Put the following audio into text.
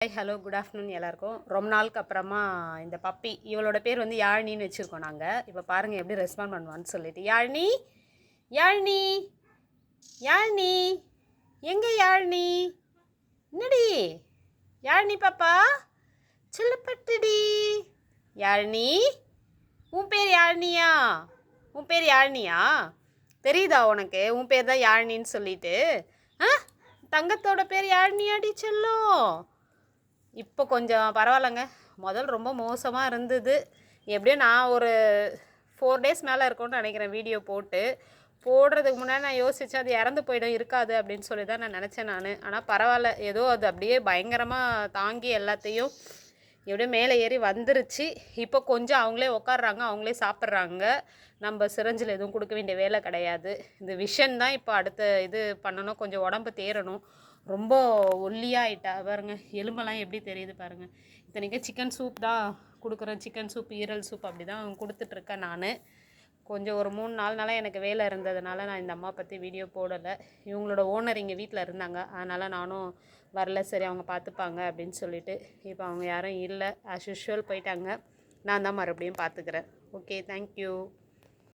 Hi hello good afternoon எல்லாருக்கும். ரொம்ப நாளுக்கு அப்புறமா இந்த பப்பி இவளோட பேர் வந்து யாழினின்னு வச்சுருக்கோம் நாங்கள். இப்போ பாருங்கள் எப்படி ரெஸ்பாண்ட் பண்ணுவான்னு சொல்லிட்டு. யாழினி யாழினி யாழினி எங்கே யாழினி? என்னடி யாழினி பாப்பா சில்லப்பட்டுடி. யாழினி உன் பேர் யாழினியா? உன் பேர் யாழினியா? தெரியுதா உனக்கு உன் பேர் தான் யாழினின்னு சொல்லிட்டு? தங்கத்தோட பேர் யாழினியாடி செல்லும். இப்போ கொஞ்சம் பரவாயில்லைங்க. முதல் ரொம்ப மோசமாக இருந்தது. எப்படியோ நான் ஒரு 4 டேஸ் மேலே இருக்கும்னு நினைக்கிறேன் வீடியோ போடுறதுக்கு முன்னாடி நான் யோசித்தேன் அது இறந்து போயிடும் இருக்காது அப்படின்னு சொல்லி தான் நான் நினச்சேன் நான். ஆனால் பரவாயில்ல, ஏதோ அது அப்படியே பயங்கரமாக தாங்கி எல்லாத்தையும் எப்படியோ மேலே ஏறி வந்துருச்சு. இப்போ கொஞ்சம் அவங்களே உட்காடுறாங்க, அவங்களே சாப்பிட்றாங்க. நம்ம சிரஞ்சில் எதுவும் கொடுக்க வேண்டிய வேலை கிடையாது. இந்த விஷன் தான் இப்போ அடுத்த இது பண்ணணும். கொஞ்சம் உடம்பு தேறணும். ரொம்ப ஒல்லியாகிட்டா பாருங்க, எலும்பெல்லாம் எப்படி தெரியுது பாருங்கள். இத்தனைக்கும் சிக்கன் சூப் தான் கொடுக்குறேன். சிக்கன் சூப், ஈரல் சூப் அப்படி தான் கொடுத்துட்ருக்கேன் நான். கொஞ்சம் ஒரு 3 நாள்னால எனக்கு வேலை இருந்ததுனால நான் இந்த அம்மா பற்றி வீடியோ போடலை. இவங்களோட ஓனர் இங்கே வீட்டில் இருந்தாங்க, அதனால் நானும் வரல. சரி அவங்க பார்த்துப்பாங்க அப்படின்னு சொல்லிட்டு. இப்போ அவங்க யாரும் இல்லை, ஆஸ் யூஷுவல் போயிட்டாங்க. நான் தான் மறுபடியும் பார்த்துக்கிறேன். Okay, thank you.